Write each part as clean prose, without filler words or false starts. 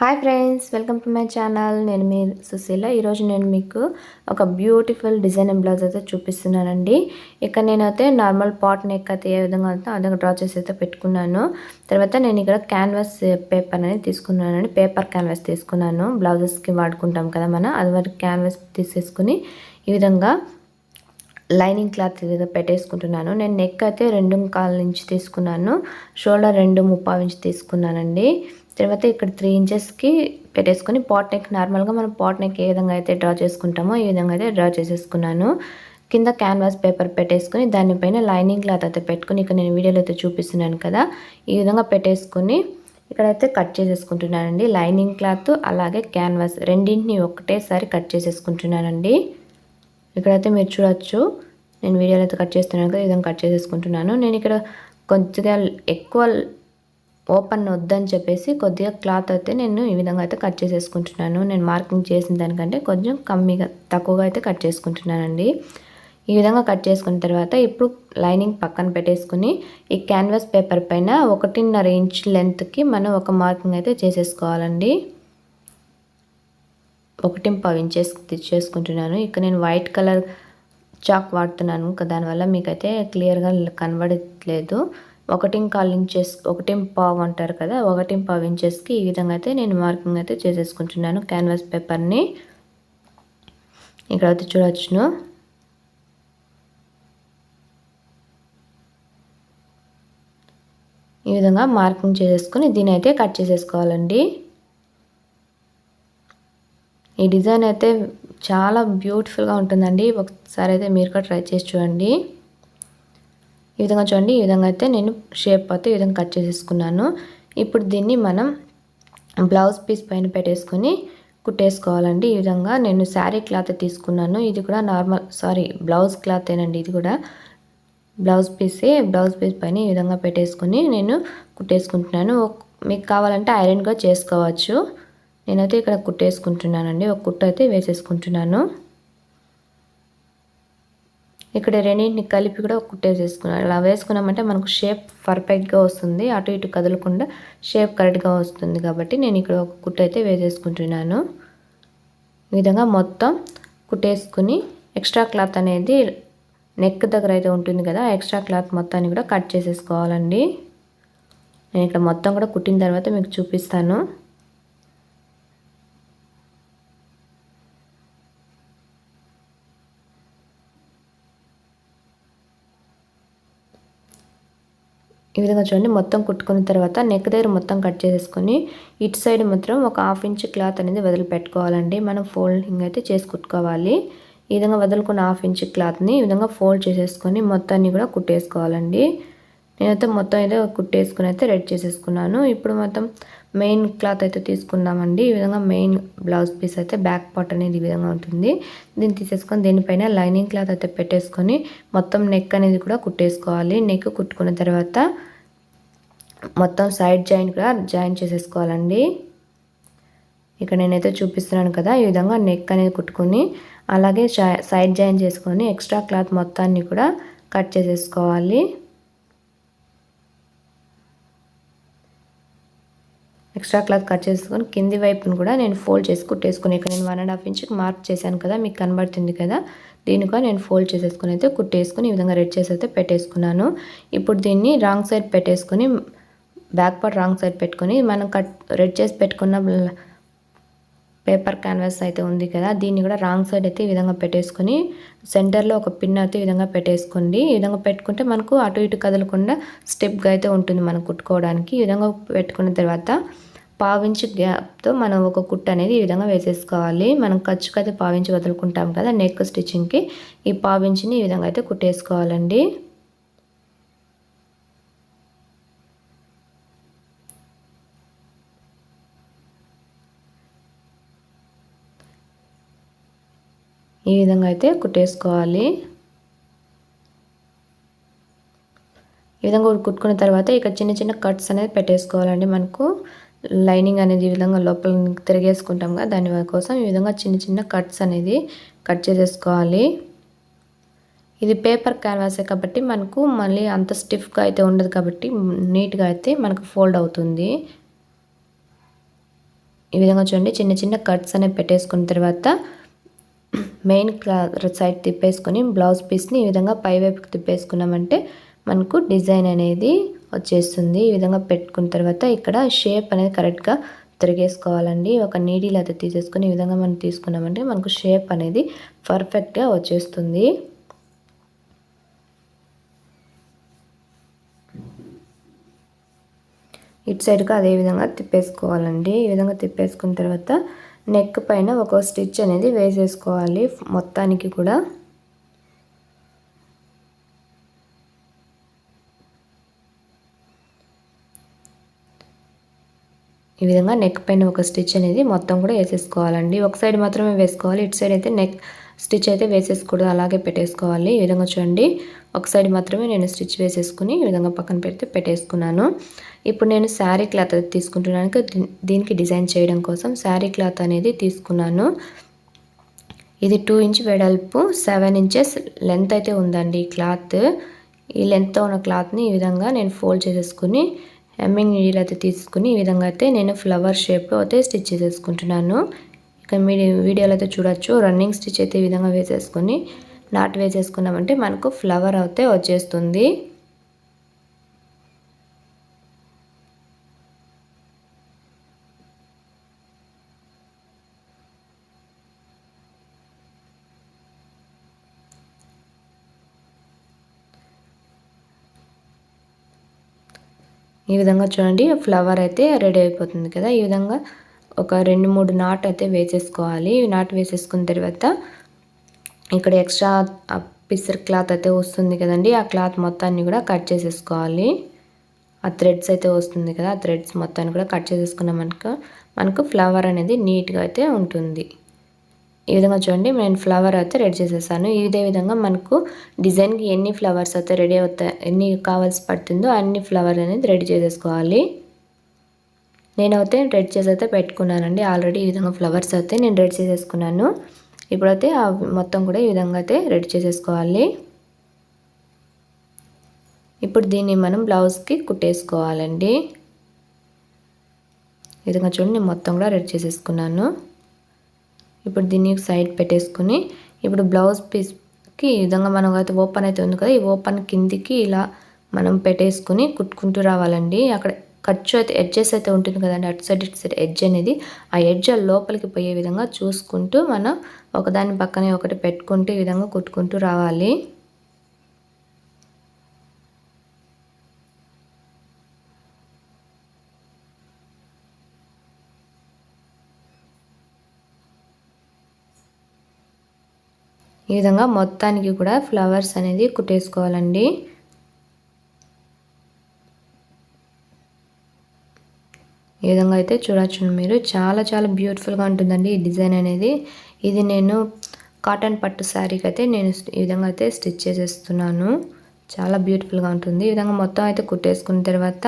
Hi friends, welcome to my channel. నేను మీ సుశీల. ఈరోజు నేను మీకు ఒక బ్యూటిఫుల్ డిజైన్ బ్లౌజ్ అయితే చూపిస్తున్నానండి. ఇక్కడ నేనైతే నార్మల్ పాట్ నెక్ అయితే ఏ విధంగా ఉంటుందో ఆ విధంగా డ్రా చేసి అయితే పెట్టుకున్నాను. తర్వాత నేను ఇక్కడ క్యాన్వాస్ పేపర్ అనేది తీసుకున్నానండి. పేపర్ క్యాన్వాస్ తీసుకున్నాను. బ్లౌజెస్కి వాడుకుంటాం కదా మనం, అది వరకు క్యాన్వాస్ తీసేసుకుని ఈ విధంగా లైనింగ్ క్లాత్ ఇదిగా పెట్టేసుకుంటున్నాను. నేను నెక్ అయితే 2.25 ఇంచ్ తీసుకున్నాను. షోల్డర్ 2.35 ఇంచ్ తీసుకున్నానండి. తర్వాత ఇక్కడ 3 ఇంచెస్కి పెట్టేసుకొని పాట్ నెక్ నార్మల్గా మనం పాట్ నెక్ ఏ విధంగా అయితే డ్రా చేసుకుంటామో ఈ విధంగా అయితే డ్రా చేసేసుకున్నాను. కింద క్యాన్వాస్ పేపర్ పెట్టేసుకొని దానిపైన లైనింగ్ క్లాత్ అయితే పెట్టుకుని ఇక్కడ నేను వీడియోలో అయితే చూపిస్తున్నాను కదా, ఈ విధంగా పెట్టేసుకొని ఇక్కడైతే కట్ చేసేసుకుంటున్నానండి. లైనింగ్ క్లాత్ అలాగే క్యాన్వాస్ రెండింటిని ఒకటేసారి కట్ చేసేసుకుంటున్నానండి. ఇక్కడైతే మీరు చూడొచ్చు, నేను వీడియోలో అయితే కట్ చేస్తున్నాను కదా, ఈ విధంగా కట్ చేసేసుకుంటున్నాను. నేను ఇక్కడ కొద్దిగా ఎక్కువ ఓపెన్ వద్దని చెప్పేసి కొద్దిగా క్లాత్ అయితే నేను ఈ విధంగా అయితే కట్ చేసేసుకుంటున్నాను. నేను మార్కింగ్ చేసిన దానికంటే కొంచెం తక్కువగా అయితే కట్ చేసుకుంటున్నానండి. ఈ విధంగా కట్ చేసుకున్న తర్వాత ఇప్పుడు లైనింగ్ పక్కన పెట్టేసుకుని ఈ క్యాన్వాస్ పేపర్ పైన 1.5 ఇంచ్ లెంత్కి మనం ఒక మార్కింగ్ అయితే చేసేసుకోవాలండి. 1.5 ఇంచెస్ చేసుకుంటున్నాను. ఇక్కడ నేను వైట్ కలర్ చాక్ వాడుతున్నాను, దానివల్ల మీకైతే క్లియర్గా కనబడట్లేదు. 1.25 ఇంచెస్ 1.5 అంటారు కదా, 1.5 ఇంచెస్కి ఈ విధంగా అయితే నేను మార్కింగ్ అయితే చేసేసుకుంటున్నాను క్యాన్వాస్ పేపర్ని. ఇక్కడ అయితే చూడొచ్చును. ఈ విధంగా మార్కింగ్ చేసేసుకొని దీని అయితే కట్ చేసేసుకోవాలండి. ఈ డిజైన్ అయితే చాలా బ్యూటిఫుల్గా ఉంటుందండి. ఒకసారి అయితే మీరు కూడా ట్రై చేసి చూడండి. ఈ విధంగా చూడండి, ఈ విధంగా అయితే నేను షేప్ అయితే ఈ విధంగా కట్ చేసేసుకున్నాను. ఇప్పుడు దీన్ని మనం బ్లౌజ్ పీస్ పైన పెట్టేసుకొని కుట్టేసుకోవాలండి. ఈ విధంగా నేను శారీ క్లాత్ తీసుకున్నాను. ఇది కూడా బ్లౌజ్ క్లాత్ ఏనండి. ఇది కూడా బ్లౌజ్ పీసే. బ్లౌజ్ పీస్ పైన ఈ విధంగా పెట్టేసుకొని నేను కుట్టేసుకుంటున్నాను. మీకు కావాలంటే ఐరన్ కూడా చేసుకోవచ్చు. నేనైతే ఇక్కడ కుట్టేసుకుంటున్నానండి. ఒక కుట్టు అయితే వేసేసుకుంటున్నాను. ఇక్కడ రెండింటిని కలిపి కూడా ఒక కుట్టేసేసుకున్నాను. అలా వేసుకున్నామంటే మనకు షేప్ పర్ఫెక్ట్గా వస్తుంది, అటు ఇటు కదలకుండా షేప్ కరెక్ట్గా వస్తుంది. కాబట్టి నేను ఇక్కడ ఒక కుట్టు అయితే వేసేసుకుంటున్నాను. ఈ విధంగా మొత్తం కుట్టేసుకుని ఎక్స్ట్రా క్లాత్ అనేది నెక్ దగ్గర అయితే ఉంటుంది కదా, ఎక్స్ట్రా క్లాత్ మొత్తాన్ని కూడా కట్ చేసేసుకోవాలండి. నేను ఇక్కడ మొత్తం కూడా కుట్టిన తర్వాత మీకు చూపిస్తాను. ఈ విధంగా చూడండి, మొత్తం కుట్టుకున్న తర్వాత నెక్ దగ్గర మొత్తం కట్ చేసేసుకొని ఇటు సైడ్ మాత్రం ఒక 1/2 ఇంచ్ క్లాత్ అనేది వదిలిపెట్టుకోవాలండి. మనం ఫోల్డింగ్ అయితే చేసి కుట్టుకోవాలి. ఈ విధంగా వదులుకున్న 1/2 ఇంచ్ క్లాత్ని ఈ విధంగా ఫోల్డ్ చేసేసుకొని మొత్తాన్ని కూడా కుట్టేసుకోవాలండి. నేనైతే మొత్తం అయితే కుట్టేసుకుని అయితే రెడీ చేసేసుకున్నాను. ఇప్పుడు మొత్తం మెయిన్ క్లాత్ అయితే తీసుకున్నామండి. ఈ విధంగా మెయిన్ బ్లౌజ్ పీస్ అయితే బ్యాక్ పార్ట్ అనేది ఈ విధంగా ఉంటుంది. దీన్ని తీసేసుకొని దీనిపైన లైనింగ్ క్లాత్ అయితే పెట్టేసుకొని మొత్తం నెక్ అనేది కూడా కుట్టేసుకోవాలి. నెక్ కుట్టుకున్న తర్వాత మొత్తం సైడ్ జాయింట్ కూడా జాయిన్ చేసేసుకోవాలండి. ఇక్కడ నేనైతే చూపిస్తున్నాను కదా, ఈ విధంగా నెక్ అనేది కుట్టుకొని అలాగే సైడ్ జాయిన్ చేసుకొని ఎక్స్ట్రా క్లాత్ మొత్తాన్ని కూడా కట్ చేసేసుకోవాలి. ఎక్స్ట్రా క్లాత్ కట్ చేసుకొని కింది వైపును కూడా నేను ఫోల్డ్ చేసి కుట్టేసుకుని ఇక్కడ నేను 1.5 ఇంచ్కి మార్క్ చేశాను కదా, మీకు కనబడుతుంది కదా, దీన్ని కూడా నేను ఫోల్డ్ చేసేసుకుని అయితే కుట్టేసుకుని ఈ విధంగా రెడీ చేసి అయితే పెట్టేసుకున్నాను. ఇప్పుడు దీన్ని రాంగ్ సైడ్ పెట్టేసుకొని బ్యాక్ పార్ట్ రాంగ్ సైడ్ పెట్టుకొని మనం రెడీ చేసి పెట్టుకున్న పేపర్ క్యాన్వాస్ అయితే ఉంది కదా, దీన్ని కూడా రాంగ్ సైడ్ అయితే ఈ విధంగా పెట్టేసుకొని సెంటర్లో ఒక పిన్ అయితే ఈ విధంగా పెట్టేసుకోండి. ఈ విధంగా పెట్టుకుంటే మనకు అటు ఇటు కదలకుండా స్టెప్గా అయితే ఉంటుంది మనం కుట్టుకోవడానికి. ఈ విధంగా పెట్టుకున్న తర్వాత 1/4 ఇంచ్ గ్యాప్తో మనం ఒక కుట్టు అనేది ఈ విధంగా వేసేసుకోవాలి. మనం ఖర్చుకు అయితే 1/4 ఇంచ్ వదులుకుంటాం కదా నెక్ స్టిచ్చింగ్కి, ఈ 1/4 ఇంచ్ని ఈ విధంగా అయితే కుట్టేసుకోవాలండి. ఈ విధంగా అయితే కుట్టేసుకోవాలి. ఈ విధంగా కుట్టుకున్న తర్వాత ఇక చిన్న చిన్న కట్స్ అనేది పెట్టేసుకోవాలండి. మనకు లైనింగ్ అనేది ఈ విధంగా లోపల తిరిగేసుకుంటాం కదా, దాని కోసం ఈ విధంగా చిన్న చిన్న కట్స్ అనేది కట్ చేసేసుకోవాలి. ఇది పేపర్ క్యాన్వాసే కాబట్టి మనకు మళ్ళీ అంత స్టిఫ్గా అయితే ఉండదు, కాబట్టి నీట్గా అయితే మనకు ఫోల్డ్ అవుతుంది. ఈ విధంగా చూడండి చిన్న చిన్న కట్స్ అనేవి పెట్టేసుకున్న తర్వాత మెయిన్ సైడ్ తిప్పేసుకొని బ్లౌజ్ పీస్ని ఈ విధంగా పైవైపుకి తిప్పేసుకున్నామంటే మనకు డిజైన్ అనేది వచ్చేస్తుంది. ఈ విధంగా పెట్టుకున్న తర్వాత ఇక్కడ షేప్ అనేది కరెక్ట్గా తిరిగేసుకోవాలండి. ఒక నీడిల్ అయితే తీసేసుకొని ఈ విధంగా మనం తీసుకున్నామంటే మనకు షేప్ అనేది పర్ఫెక్ట్గా వచ్చేస్తుంది. ఇటు సైడ్కి అదే విధంగా తిప్పేసుకోవాలండి. ఈ విధంగా తిప్పేసుకున్న తర్వాత నెక్ పైన ఒక స్టిచ్ అనేది వేసేసుకోవాలి మొత్తానికి కూడా. ఈ విధంగా నెక్ పైన ఒక స్టిచ్ అనేది మొత్తం కూడా వేసేసుకోవాలండి. ఒక సైడ్ మాత్రమే వేసుకోవాలి, ఇటు సైడ్ అయితే నెక్ స్టిచ్ అయితే వేసేసుకోవద్దు, అలాగే పెట్టేసుకోవాలి. ఈ విధంగా చూడండి ఒక సైడ్ మాత్రమే నేను స్టిచ్ వేసేసుకుని ఈ విధంగా పక్కన పెట్టేసుకున్నాను. ఇప్పుడు నేను శారీ క్లాత్ తీసుకుంటున్నాను. దీనికి డిజైన్ చేయడం కోసం శారీ క్లాత్ అనేది తీసుకున్నాను. ఇది 2 ఇంచ్ వెడల్పు 7 ఇంచెస్ లెంత్ అయితే ఉందండి ఈ క్లాత్. ఈ లెంత్తో ఉన్న క్లాత్ని ఈ విధంగా నేను ఫోల్డ్ చేసేసుకుని హెమ్మింగ్ నీడిల్ అయితే తీసుకుని ఈ విధంగా అయితే నేను ఫ్లవర్ షేప్లో అయితే స్టిచ్ చేసేసుకుంటున్నాను. ఇక మీరు వీడియోలో అయితే చూడొచ్చు రన్నింగ్ స్టిచ్ అయితే ఈ విధంగా వేసేసుకొని నాట్ వేసేసుకున్నామంటే మనకు ఫ్లవర్ అయితే వచ్చేస్తుంది. ఈ విధంగా చూడండి ఫ్లవర్ అయితే రెడీ అయిపోతుంది కదా. ఈ విధంగా ఒక 2-3 నాట్ అయితే వేసేసుకోవాలి. నాట్ వేసేసుకున్న తర్వాత ఇక్కడ ఎక్స్ట్రా పిసర్ క్లాత్ అయితే వస్తుంది కదండి, ఆ క్లాత్ మొత్తాన్ని కూడా కట్ చేసేసుకోవాలి. ఆ థ్రెడ్స్ అయితే వస్తుంది కదా, ఆ థ్రెడ్స్ మొత్తాన్ని కూడా కట్ చేసేసుకున్నాం మనకు ఫ్లవర్ అనేది నీట్గా అయితే ఉంటుంది. ఈ విధంగా చూడండి నేను ఫ్లవర్ అయితే రెడీ చేసేసాను. ఇదే విధంగా మనకు డిజైన్కి ఎన్ని ఫ్లవర్స్ అయితే రెడీ అవుతాయి, ఎన్ని కావాల్సి పడుతుందో అన్ని ఫ్లవర్ అనేది రెడీ చేసేసుకోవాలి. నేనైతే రెడీ చేసి అయితే పెట్టుకున్నానండి ఆల్రెడీ. ఈ విధంగా ఫ్లవర్స్ అయితే నేను రెడీ చేసేసుకున్నాను. ఇప్పుడైతే మొత్తం కూడా ఈ విధంగా అయితే రెడీ చేసేసుకోవాలి. ఇప్పుడు దీన్ని మనం బ్లౌజ్కి కుట్టేసుకోవాలండి. ఈ విధంగా చూడండి మొత్తం కూడా రెడీ చేసేసుకున్నాను. ఇప్పుడు దీన్ని సైడ్ పెట్టేసుకుని ఇప్పుడు బ్లౌజ్ పీస్కి ఈ విధంగా మనం అయితే ఓపెన్ అయితే ఉంది కదా, ఈ ఓపెన్ కిందికి ఇలా మనం పెట్టేసుకుని కుట్టుకుంటూ రావాలండి. అక్కడ ఖర్చు అయితే ఎడ్జెస్ అయితే ఉంటుంది కదండి, అటు సైడ్ ఇటు సైడ్ ఎడ్జ్ అనేది ఆ ఎడ్జ్ లోపలికి పోయే విధంగా చూసుకుంటూ మనం ఒకదాని పక్కనే ఒకటి పెట్టుకుంటూ ఈ విధంగా కుట్టుకుంటూ రావాలి. ఈ విధంగా మొత్తానికి కూడా ఫ్లవర్స్ అనేది కుట్టేసుకోవాలండి. ఈ విధంగా అయితే చూడొచ్చు మీరు, చాలా చాలా బ్యూటిఫుల్గా ఉంటుందండి ఈ డిజైన్ అనేది. ఇది నేను కాటన్ పట్టు శారీకి అయితే నేను ఈ విధంగా అయితే స్టిచ్ చేసేస్తున్నాను. చాలా బ్యూటిఫుల్గా ఉంటుంది. ఈ విధంగా మొత్తం అయితే కుట్టేసుకున్న తర్వాత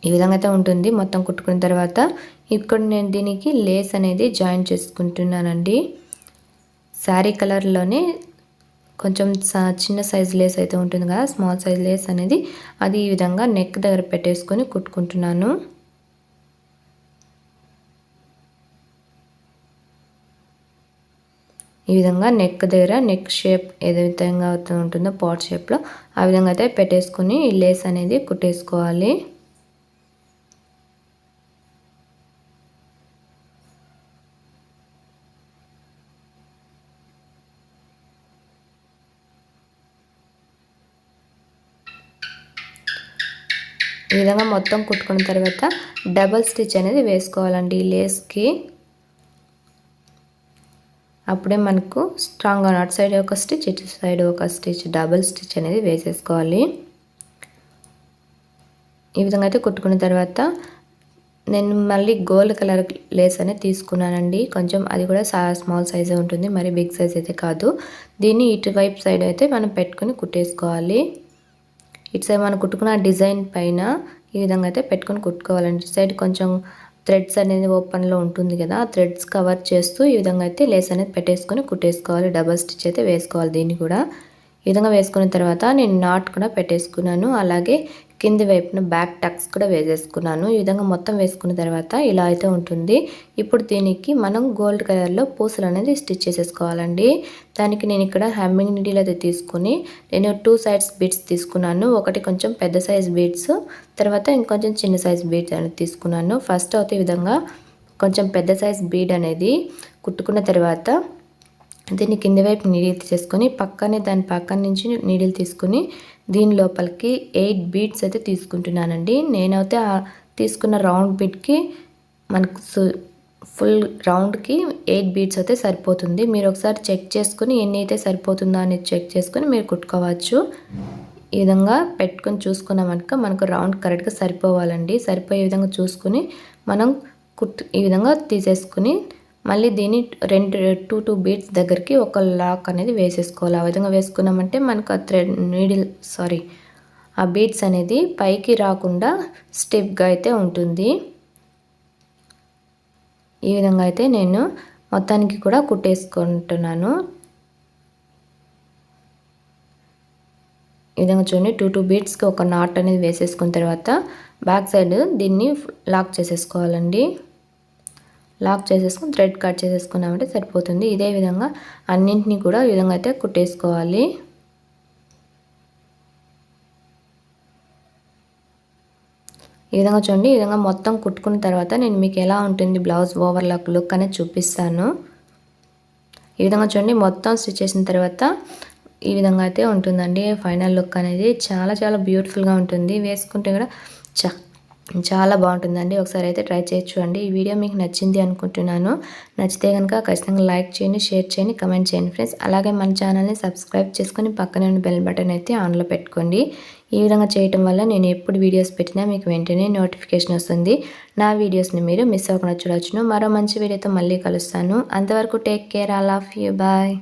ఈ విధంగా అయితే ఉంటుంది. మొత్తం కుట్టుకున్న తర్వాత ఇక్కడ నేను దీనికి లేస్ అనేది జాయిన్ చేసుకుంటున్నానండి. శారీ కలర్లోనే కొంచెం చిన్న సైజ్ లేస్ అయితే ఉంటుంది కదా, స్మాల్ సైజ్ లేస్ అనేది అది ఈ విధంగా నెక్ దగ్గర పెట్టేసుకొని కుట్టుకుంటున్నాను. ఈ విధంగా నెక్ దగ్గర నెక్ షేప్ ఏ విధంగా అయితే ఉంటుందో పాట్ షేప్లో ఆ విధంగా అయితే పెట్టేసుకొని ఈ లేస్ అనేది కుట్టేసుకోవాలి. ఈ విధంగా మొత్తం కుట్టుకున్న తర్వాత డబల్ స్టిచ్ అనేది వేసుకోవాలండి ఈ లేస్కి. అప్పుడే మనకు స్ట్రాంగ్గా అటు సైడ్ ఒక స్టిచ్ ఇటు సైడ్ ఒక స్టిచ్ డబల్ స్టిచ్ అనేది వేసేసుకోవాలి. ఈ విధంగా అయితే కుట్టుకున్న తర్వాత నేను మళ్ళీ గోల్డ్ కలర్ లేస్ అనేది తీసుకున్నానండి. కొంచెం అది కూడా స్మాల్ సైజే ఉంటుంది, మరి బిగ్ సైజ్ అయితే కాదు. దీన్ని ఇటువైపు సైడ్ అయితే మనం పెట్టుకొని కుట్టేసుకోవాలి. ఇటు సైడ్ మనం కుట్టుకున్న డిజైన్ పైన ఈ విధంగా అయితే పెట్టుకొని కుట్టుకోవాలండి. ఇటు సైడ్ కొంచెం థ్రెడ్స్ అనేది ఓపెన్లో ఉంటుంది కదా, ఆ థ్రెడ్స్ కవర్ చేస్తూ ఈ విధంగా అయితే లేస్ అనేది పెట్టేసుకొని కుట్టేసుకోవాలి. డబల్ స్టిచ్ అయితే వేసుకోవాలి దీన్ని కూడా. ఈ విధంగా వేసుకున్న తర్వాత నేను నాట్ కూడా పెట్టేసుకున్నాను. అలాగే కింది వైపున బ్యాక్ టక్స్ కూడా వేసేసుకున్నాను. ఈ విధంగా మొత్తం వేసుకున్న తర్వాత ఇలా అయితే ఉంటుంది. ఇప్పుడు దీనికి మనం గోల్డ్ కలర్లో పూసలు అనేది స్టిచ్ చేసేసుకోవాలండి. దానికి నేను ఇక్కడ హెమ్మింగ్ నీడిల్ అయితే తీసుకుని నేను 2 సైడ్స్ బీడ్స్ తీసుకున్నాను. ఒకటి కొంచెం పెద్ద సైజ్ బీడ్స్, తర్వాత ఇంకొంచెం చిన్న సైజ్ బీడ్స్ అనేది తీసుకున్నాను. ఫస్ట్ అయితే ఈ విధంగా కొంచెం పెద్ద సైజ్ బీడ్ అనేది కుట్టుకున్న తర్వాత దీన్ని కింది వైపు నీడిల్ తీసేసుకొని దాని పక్కన నుంచి నీడిల్ తీసుకుని దీని లోపలికి 8 బీడ్స్ అయితే తీసుకుంటున్నానండి. నేనైతే తీసుకున్న రౌండ్ బీడ్కి మనకు ఫుల్ రౌండ్కి 8 బీడ్స్ అయితే సరిపోతుంది. మీరు ఒకసారి చెక్ చేసుకుని ఎన్ని అయితే సరిపోతుందో అనేది చెక్ చేసుకుని మీరు కుట్టుకోవచ్చు. ఈ విధంగా పెట్టుకొని చూసుకున్నామనుక మనకు రౌండ్ కరెక్ట్గా సరిపోవాలండి. సరిపోయే విధంగా చూసుకుని మనం ఈ విధంగా తీసేసుకుని మళ్ళీ దీన్ని 2 బీడ్స్ దగ్గరికి ఒక లాక్ అనేది వేసేసుకోవాలి. ఆ విధంగా వేసుకున్నామంటే మనకు ఆ బీడ్స్ అనేది పైకి రాకుండా స్టిఫ్గా అయితే ఉంటుంది. ఈ విధంగా అయితే నేను మొత్తానికి కూడా కుట్టేసుకుంటున్నాను. ఈ విధంగా చూడండి 2 బీడ్స్కి ఒక నాట్ అనేది వేసేసుకున్న తర్వాత బ్యాక్ సైడ్ దీన్ని లాక్ చేసేసుకోవాలండి. లాక్ చేసేసుకుని థ్రెడ్ కట్ చేసేసుకున్నామంటే సరిపోతుంది. ఇదే విధంగా అన్నింటినీ కూడా ఈ విధంగా అయితే కుట్టేసుకోవాలి. ఈ విధంగా చూడండి. ఈ విధంగా మొత్తం కుట్టుకున్న తర్వాత నేను మీకు ఎలా ఉంటుంది బ్లౌజ్ ఓవర్లాక్ లుక్ అనేది చూపిస్తాను. ఈ విధంగా చూడండి మొత్తం స్టిచ్ చేసిన తర్వాత ఈ విధంగా అయితే ఉంటుందండి ఫైనల్ లుక్ అనేది. చాలా బ్యూటిఫుల్గా ఉంటుంది. వేసుకుంటే కూడా చాలా బాగుంటుందండి. ఒకసారి అయితే ట్రై చేసి చూడండి. ఈ వీడియో మీకు నచ్చింది అనుకుంటున్నాను. నచ్చితే కనుక ఖచ్చితంగా లైక్ చేయండి, షేర్ చేయండి, కమెంట్ చేయండి ఫ్రెండ్స్. అలాగే మన ఛానల్ని సబ్స్క్రైబ్ చేసుకొని పక్కనే ఉన్న బెల్ బటన్ అయితే ఆన్లో పెట్టుకోండి. ఈ విధంగా చేయటం వల్ల నేను ఎప్పుడు వీడియోస్ పెట్టినా మీకు వెంటనే నోటిఫికేషన్ వస్తుంది. నా వీడియోస్ని మీరు మిస్ అవ్వకుండా చూడొచ్చును. మరో మంచి వీడియోతో మళ్ళీ కలుస్తాను. అంతవరకు take care, all of you, bye.